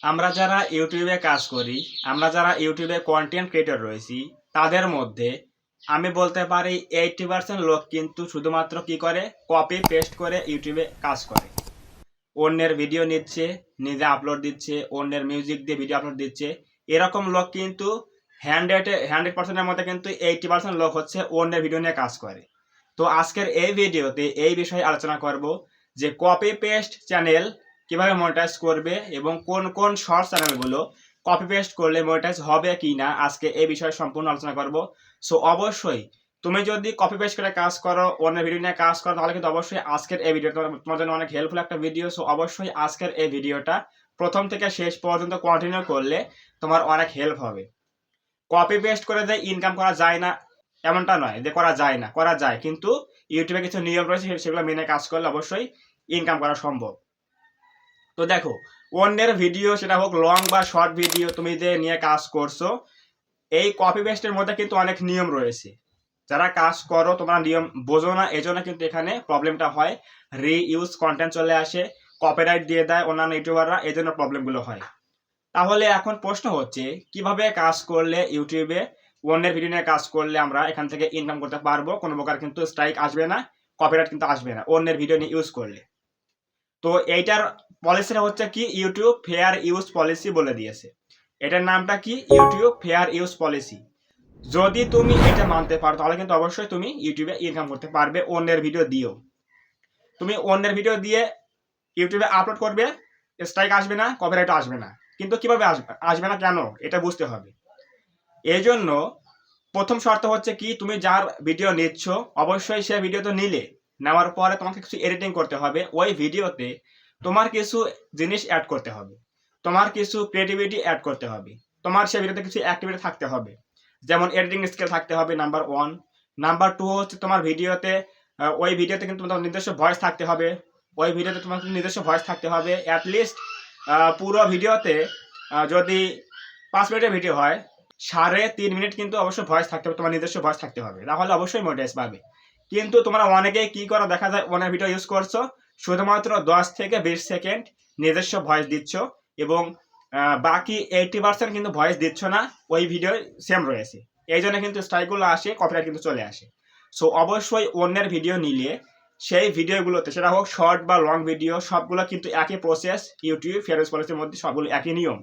আমরা যারা ইউটিউবে কাজ করি, আমরা যারা ইউটিউবে কন্টেন্ট ক্রিয়েটর রয়েছি, তাদের মধ্যে আমি বলতে পারি 80% লোক কিন্তু শুধুমাত্র কি করে, কপি পেস্ট করে ইউটিউবে কাজ করে। অন্যের ভিডিও নিচ্ছে, নিজে আপলোড দিচ্ছে, অন্যের মিউজিক দিয়ে ভিডিও আপলোড দিচ্ছে। এরকম লোক কিন্তু 100%-এর মধ্যে কিন্তু 80% লোক হচ্ছে অন্যের ভিডিও নিয়ে কাজ করে। তো আজকের এই ভিডিওতে এই বিষয়ে আলোচনা করব যে কপি পেস্ট চ্যানেল কিভাবে মনিটাইজ করবে এবং কোন কোন শর্ট চ্যানেলগুলো কপি পেস্ট করলে মনিটাইজ হবে কি না, আজকে এই বিষয়ে সম্পূর্ণ আলোচনা করব। সো অবশ্যই তুমি যদি কপি পেস্ট করে কাজ করো, অন্য ভিডিও নিয়ে কাজ করো, তাহলে কিন্তু অবশ্যই আজকের এই ভিডিওটা তোমার জন্য অনেক হেল্পফুল একটা ভিডিও। সো অবশ্যই আজকের এই ভিডিওটা প্রথম থেকে শেষ পর্যন্ত কন্টিনিউ করলে তোমার অনেক হেল্প হবে। কপি পেস্ট করে যে ইনকাম করা যায় না এমনটা নয় যে করা যায় না, করা যায়, কিন্তু ইউটিউবে কিছু নিয়ম রয়েছে, সেগুলো মেনে কাজ করলে অবশ্যই ইনকাম করা সম্ভব। তো দেখো, অন্যের ভিডিও, সেটা হোক লং বা শর্ট ভিডিও, তুমি যে নিয়ে কাজ করছো, এই কপি পেস্টের মধ্যে কিন্তু অনেক নিয়ম রয়েছে। যারা কাজ করো তোমরা নিয়ম বোঝো না, এজন্য কিন্তু এখানে প্রবলেমটা হয়। রিইউজ কন্টেন্ট চলে আসে, কপিরাইট দিয়ে দেয় অন্যান্য ইউটিউবাররা, এই জন্য প্রবলেমগুলো হয়। তাহলে এখন প্রশ্ন হচ্ছে, কিভাবে কাজ করলে ইউটিউবে অন্যের ভিডিও নিয়ে কাজ করলে আমরা এখান থেকে ইনকাম করতে পারবো, কোনো প্রকার কিন্তু স্ট্রাইক আসবে না, কপিরাইট কিন্তু আসবে না অন্যের ভিডিও নিয়ে ইউজ করলে। তো এইটার পলিসিটা হচ্ছে কি, ইউটিউব ফেয়ার ইউজ পলিসি বলে দিয়েছে। এটার নামটা কি, ইউটিউব ফেয়ার ইউজ পলিসি। যদি তুমি এটা মানতে পারো তাহলে কিন্তু অবশ্যই তুমি ইউটিউবে ইনকাম করতে পারবে অন্যের ভিডিও দিয়েও। তুমি অন্যের ভিডিও দিয়ে ইউটিউবে আপলোড করবে, স্ট্রাইক আসবে না, কপিরাইট আসবে না। কিন্তু কিভাবে আসবে, আসবে না কেন, এটা বুঝতে হবে। এই জন্য প্রথম শর্ত হচ্ছে কি, তুমি যার ভিডিও নিচ্ছ অবশ্যই সে ভিডিও তো নিলে, নেওয়ার পরে তোমাকে কিছু এডিটিং করতে হবে। ওই ভিডিওতে তোমার কিছু জিনিস অ্যাড করতে হবে, তোমার কিছু ক্রিয়েটিভিটি অ্যাড করতে হবে, তোমার সে ভিডিওতে কিছু অ্যাক্টিভিটি থাকতে হবে। যেমন এডিটিং স্কিল থাকতে হবে নাম্বার 1। নাম্বার 2 হচ্ছে তোমার ভিডিওতে, ওই ভিডিওতে কিন্তু তোমার নিজস্ব ভয়েস থাকতে হবে। ওই ভিডিওতে তোমার নিজস্ব ভয়েস থাকতে হবে অ্যাটলিস্ট। পুরো ভিডিওতে যদি 5 মিনিটের ভিডিও হয়, 3.5 মিনিট কিন্তু অবশ্যই ভয়েস থাকতে হবে, তোমার নিজস্ব ভয়েস থাকতে হবে, তাহলে অবশ্যই মনিটাইজ পাবে। কিন্তু তোমরা অনেকেই কি করো দেখা যায়, অনেক ভিডিও ইউজ করছো, শুধুমাত্র 10 থেকে 20 সেকেন্ড নিজস্ব ভয়েস দিচ্ছ, এবং বাকি 80% কিন্তু ভয়েস দিচ্ছ না, ওই ভিডিও সেম রয়েছে। এই জন্য কিন্তু স্ট্রাইকগুলো আসে, কপিরাইট কিন্তু চলে আসে। সো অবশ্যই অন্যের ভিডিও নিলে সেই ভিডিওগুলোতে, সেটা হোক শর্ট বা লং ভিডিও, সবগুলো কিন্তু একই প্রসেস, ইউটিউব ফেয়ার ইউজ পলিসির মধ্যে সবগুলো একই নিয়ম।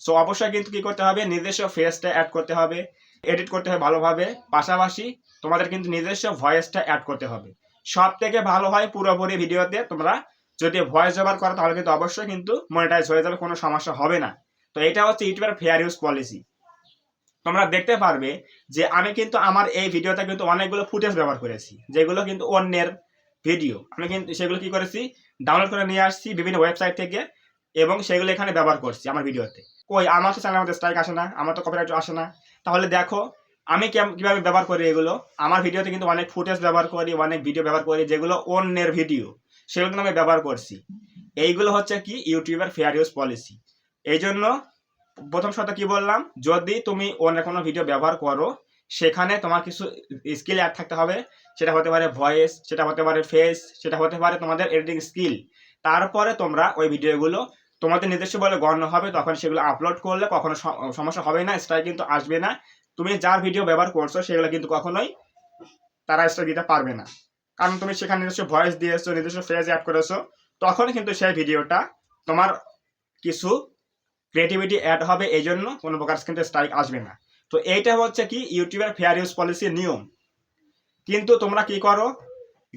সো অবশ্যই কিন্তু কি করতে হবে, নিজস্ব ফেসটা অ্যাড করতে হবে, এডিট করতে হবে ভালোভাবে, পাশাপাশি তোমাদের কিন্তু নিজস্ব ভয়েসটা অ্যাড করতে হবে। সব থেকে ভালো হয় পুরোপুরি ভিডিওতে তোমরা যদি ভয়েস ওভার করো, তাহলে কিন্তু অবশ্যই কিন্তু মনিটাইজ হয়ে যাবে, কোনো সমস্যা হবে না। তো এটা হচ্ছে ইউটিউবের ফেয়ার ইউজ পলিসি। তোমরা দেখতে পারবে যে আমি কিন্তু আমার এই ভিডিওতে কিন্তু অনেকগুলো ফুটেজ ব্যবহার করেছি, যেগুলো কিন্তু অন্যের ভিডিও। আমি কিন্তু সেগুলো কি করেছি, ডাউনলোড করে নিয়ে আসছি বিভিন্ন ওয়েবসাইট থেকে, এবং সেগুলো এখানে ব্যবহার করছি আমার ভিডিওতে। কই, আমার তো চ্যানেলের মধ্যে স্ট্রাইক আসে না, আমার তো কপিরাইট আসে না। তাহলে দেখো আমি কিভাবে ব্যবহার করি এগুলো। আমার ভিডিওতে কিন্তু অনেক ফুটেজ ব্যবহার করি, অনেক ভিডিও ব্যবহার করি, যেগুলো অন্যের ভিডিও, সেগুলো কিন্তু আমি ব্যবহার করছি। এইগুলো হচ্ছে কি ইউটিউবের ফেয়ার ইউজ পলিসি। এই জন্য প্রথম শর্ত কি বললাম, যদি তুমি অন্য কোনো ভিডিও ব্যবহার করো, সেখানে তোমার কিছু স্কিল অ্যাড থাকতে হবে। সেটা হতে পারে ভয়েস, সেটা হতে পারে ফেস, সেটা হতে পারে তোমাদের এডিটিং স্কিল। তারপরে তোমরা ওই ভিডিওগুলো তোমাদের নিজস্ব বলে গণ্য হবে, তখন সেগুলো আপলোড করলে কখনো সমস্যা হবে না, স্ট্রাইক কিন্তু আসবে না। তুমি যার ভিডিও ব্যবহার করছো সেগুলো কিন্তু কখনোই তারা স্ট্রাইক দিতে পারবে না, কারণ তুমি সেখানে নিজস্ব ভয়েস দিয়েছো, নিজস্ব ফেস অ্যাড করেছো। তখন কিন্তু সেই ভিডিওটা তোমার কিছু ক্রিয়েটিভিটি অ্যাড হবে, এই জন্য কোনো প্রকার কিন্তু স্ট্রাইক আসবে না। তো এইটা হচ্ছে কি ইউটিউবের ফেয়ার ইউজ পলিসির নিয়ম। কিন্তু তোমরা কি করো,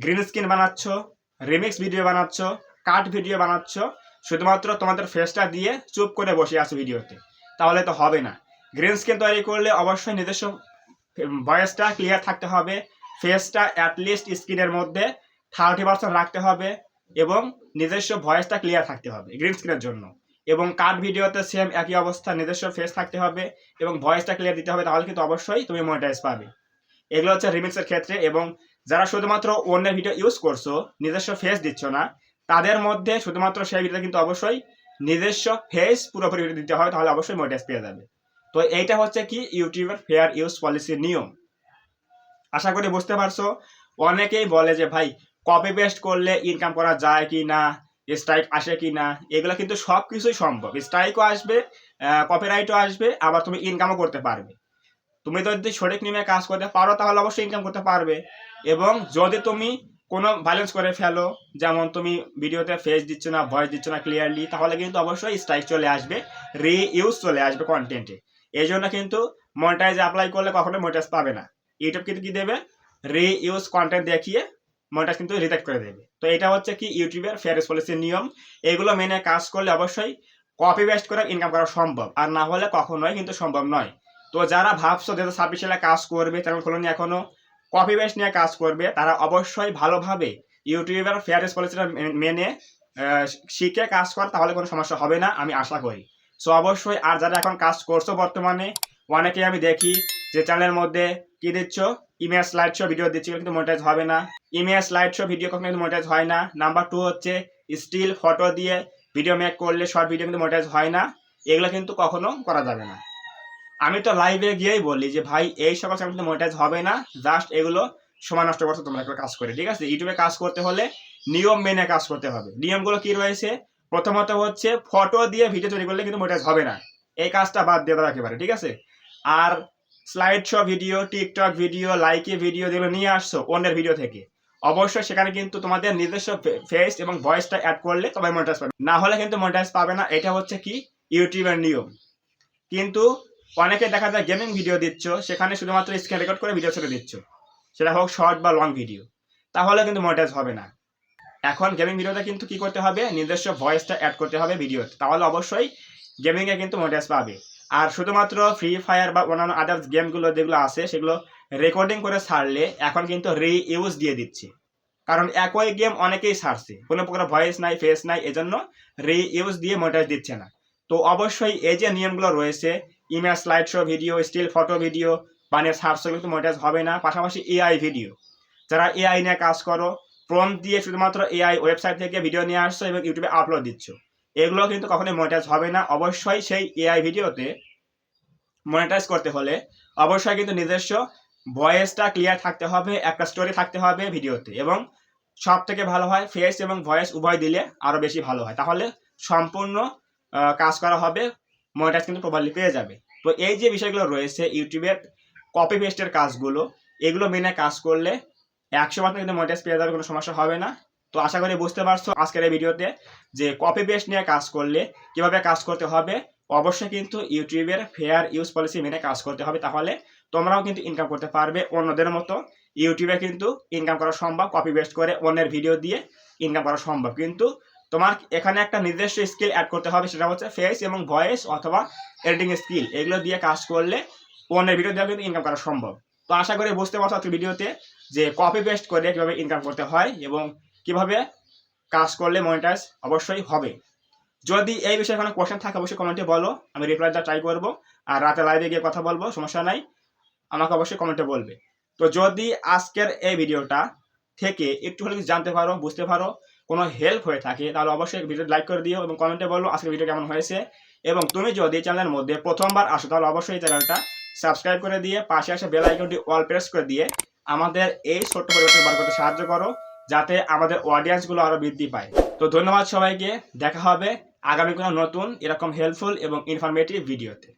গ্রিন স্ক্রিন বানাচ্ছ, রিমিক্স ভিডিও বানাচ্ছ, কাট ভিডিও বানাচ্ছ, শুধুমাত্র তোমাদের ফেসটা দিয়ে চুপ করে বসে আছো ভিডিওতে, তাহলে তো হবে না। গ্রিন স্ক্রিন তৈরি করলে অবশ্যই নিজস্ব ভয়েসটা ক্লিয়ার থাকতে হবে, ফেসটা অ্যাটলিস্ট স্ক্রিনের মধ্যে 30% রাখতে হবে, এবং নিজস্ব ভয়েসটা ক্লিয়ার থাকতে হবে গ্রিন স্ক্রিনের জন্য। এবং কাট ভিডিওতে সেম একই অবস্থা, নিজস্ব ফেস থাকতে হবে এবং ভয়েসটা ক্লিয়ার দিতে হবে, তাহলে কিন্তু অবশ্যই তুমি মনিটাইজ পাবে। এগুলো হচ্ছে রিমিক্সের ক্ষেত্রে। এবং যারা শুধুমাত্র অন্যের ভিডিও ইউজ করছো, নিজস্ব ফেস দিচ্ছ না, তাদের মধ্যে শুধুমাত্র সেই ভিডিওতে কিন্তু অবশ্যই নিজস্ব ফেস পুরোপুরি দিতে হবে, তাহলে অবশ্যই মনিটাইজ পেয়ে যাবে। তো এইটা হচ্ছে কি ইউটিউবের ফেয়ার ইউজ পলিসির নিয়ম। আশা করি বুঝতে পারছো। অনেকেই বলে যে ভাই, কপি পেস্ট করলে ইনকাম করা যায় কি না, স্ট্রাইক আসে কি না, এগুলো কিন্তু সব কিছুই সম্ভব। স্ট্রাইকও আসবে, কপিরাইটও আসবে, আবার তুমি ইনকামও করতে পারবে। তুমি যদি সঠিক নিয়মে কাজ করতে পারো তাহলে অবশ্যই ইনকাম করতে পারবে। এবং যদি তুমি কোনো ব্যালেন্স করে ফেলো, যেমন তুমি ভিডিওতে ফেস দিচ্ছ না, ভয়েস দিচ্ছ না ক্লিয়ারলি, তাহলে কিন্তু অবশ্যই স্ট্রাইক চলে আসবে, রিইউজ চলে আসবে কন্টেন্টে। এই জন্য কিন্তু মনিটাইজ অ্যাপ্লাই করলে কখনো মনিটাইজ পাবে না। ইউটিউব কিন্তু কি দেবে, রিইউজ কন্টেন্ট দেখিয়ে মনিটাইজ কিন্তু রিজেক্ট করে দেবে। তো এটা হচ্ছে কি ইউটিউবের ফেয়ার পলিসির নিয়ম। এগুলো মেনে কাজ করলে অবশ্যই কপি পেস্ট করে ইনকাম করা সম্ভব, আর না হলে কখনোই কিন্তু সম্ভব নয়। তো যারা ভাবছো 2026 সালে কাজ করবে, চ্যানেল খোলনি এখনো, কপি পেস্ট নিয়ে কাজ করবে, তারা অবশ্যই ভালোভাবে ইউটিউবের ফেয়ার পলিসিটা মেনে শিখে কাজ কর, তাহলে কোনো সমস্যা হবে না আমি আশা করি। সো অবশ্যই, আর যারা এখন কাজ করছো বর্তমানে, অনেকেই আমি দেখি যে চ্যানেলের মধ্যে কি দিচ্ছ, ইমেজ স্লাইড শো ভিডিও দিচ্ছি, কিন্তু মনিটাইজ হবে না। ইমেজ স্লাইড শো ভিডিও কখনো কিন্তু মনিটাইজ হয় না। নাম্বার 2 হচ্ছে স্টিল ফটো দিয়ে ভিডিও মেক করলে শর্ট ভিডিও কিন্তু মনিটাইজ হয় না। এগুলো কিন্তু কখনো করা যাবে না। আমি তো লাইভে গিয়েই বলি যে ভাই এই সকল চ্যানেল কিন্তু মনিটাইজ হবে না, জাস্ট এগুলো সময় নষ্ট করছো তোমরা একটা কাজ করে, ঠিক আছে? ইউটিউবে কাজ করতে হলে নিয়ম মেনে কাজ করতে হবে। নিয়মগুলো কি রয়েছে? প্রথমত হচ্ছে ফটো দিয়ে ভিডিও তৈরি করলে কিন্তু মনিটাইজ হবে না, এই কাজটা বাদ দিয়ে দাও একেবারে, ঠিক আছে? আর slide show video, TikTok video, Likee video যেগুলো নিয়ে আসছো অন্যের ভিডিও থেকে, অবশ্যই সেখানে কিন্তু তোমাদের নিজস্ব ফেস এবং ভয়েসটা অ্যাড করলে তবে মনিটাইজ পাবে, না হলে কিন্তু মনিটাইজ পাবে না। এটা হচ্ছে কি ইউটিউবের নিয়ম। কিন্তু অনেকে দেখা যায় গেমিং ভিডিও দিচ্ছ, সেখানে শুধুমাত্র স্ক্রিন রেকর্ড করে ভিডিও ছেড়ে দিচ্ছ, সেটা হোক শর্ট বা লং ভিডিও, তাহলে কিন্তু মনিটাইজ হবে না। এখন গেমিং ভিডিওতে কিন্তু কি করতে হবে, নিজস্ব ভয়েসটা অ্যাড করতে হবে ভিডিওতে, তাহলে অবশ্যই গেমিংয়ে কিন্তু মনিটাইজ পাবে। আর শুধুমাত্র ফ্রি ফায়ার বা অন্যান্য আদার্স গেমগুলো যেগুলো আছে সেগুলো রেকর্ডিং করে ছাড়লে এখন কিন্তু রিইউজ দিয়ে দিচ্ছে, কারণ একই গেম অনেকেই ছাড়ছে, কোনো প্রকার ভয়েস নাই, ফেস নাই, এজন্য রিইউজ দিয়ে মনিটাইজ দিচ্ছে না। তো অবশ্যই এই যে নিয়মগুলো রয়েছে, image slide show video, still photo video বানিয়ে ছাড়ছো কিন্তু মনিটাইজ হবে না। পাশাপাশি এআই ভিডিও, যারা এআই নিয়ে কাজ করো, প্রম্পট দিয়ে শুধুমাত্র এআই ওয়েবসাইট থেকে ভিডিও নিয়ে আসছো এবং ইউটিউবে আপলোড দিচ্ছ, এগুলো কিন্তু কখনোই মনিটাইজ হবে না। অবশ্যই সেই এআই ভিডিওতে মনিটাইজ করতে হলে অবশ্যই কিন্তু নিজস্ব ভয়েসটা ক্লিয়ার থাকতে হবে, একটা স্টোরি থাকতে হবে ভিডিওতে, এবং সব থেকে ভালো হয় ফেস এবং ভয়েস উভয় দিলে আরও বেশি ভালো হয়, তাহলে সম্পূর্ণ কাজ করা হবে, মনিটাইজ কিন্তু প্রপারলি পেয়ে যাবে। তো এই যে বিষয়গুলো রয়েছে ইউটিউবের কপি পেস্টের কাজগুলো, এগুলো মেনে কাজ করলে 100% কিন্তু মনিটাইজ পেয়ে যাবে, কোনো সমস্যা হবে না। তো আশা করি বুঝতে পারছো আজকের এই ভিডিওতে যে কপি পেস্ট নিয়ে কাজ করলে কিভাবে কাজ করতে হবে। অবশ্যই কিন্তু ইউটিউবের ফেয়ার ইউজ পলিসি মেনে কাজ করতে হবে, তাহলে তোমরাও কিন্তু ইনকাম করতে পারবে অন্যদের মতো। ইউটিউবে কিন্তু ইনকাম করা সম্ভব, কপি পেস্ট করে অন্যের ভিডিও দিয়ে ইনকাম করা সম্ভব, কিন্তু তোমার এখানে একটা নিজস্ব স্কিল অ্যাড করতে হবে, সেটা হচ্ছে ফেস এবং ভয়েস অথবা এডিটিং স্কিল, এগুলো দিয়ে কাজ করলে অন্যের ভিডিও দিয়ে কিন্তু ইনকাম করা সম্ভব। তো আশা করি বুঝতে পারছো আজকের ভিডিওতে যে কপি পেস্ট করে কীভাবে ইনকাম করতে হয় এবং কিভাবে কাজ করলে মনিটাইজ অবশ্যই হবে। যদি এই বিষয়ে কোনো কোশ্চেন থাকে অবশ্যই কমেন্টে বলো, আমি রিপ্লাই দেওয়ার ট্রাই করবো, আর রাতে লাইভে গিয়ে কথা বলবো, সমস্যা নাই, আমাকে অবশ্যই কমেন্টে বলবে। তো যদি আজকের এই ভিডিওটা থেকে একটু হলে জানতে পারো, বুঝতে পারো, কোনো হেল্প হয়ে থাকে, তাহলে অবশ্যই ভিডিওটা লাইক করে দিও এবং কমেন্টে বলো আজকের ভিডিও কেমন হয়েছে। এবং তুমি যদি চ্যানেলের মধ্যে প্রথমবার আসো তাহলে অবশ্যই চ্যানেলটা সাবস্ক্রাইব করে দিয়ে পাশে আসে বেল আইকনটি অল প্রেস করে দিয়ে আমাদের এই ছোট্ট পরিবর্তন বার করতে সাহায্য করো, যাতে আমাদের অডিয়েন্সগুলো আরও বৃদ্ধি পায়। তো ধন্যবাদ সবাইকে, দেখা হবে আগামী কোনো নতুন এরকম হেল্পফুল এবং ইনফরমেটিভ ভিডিওতে।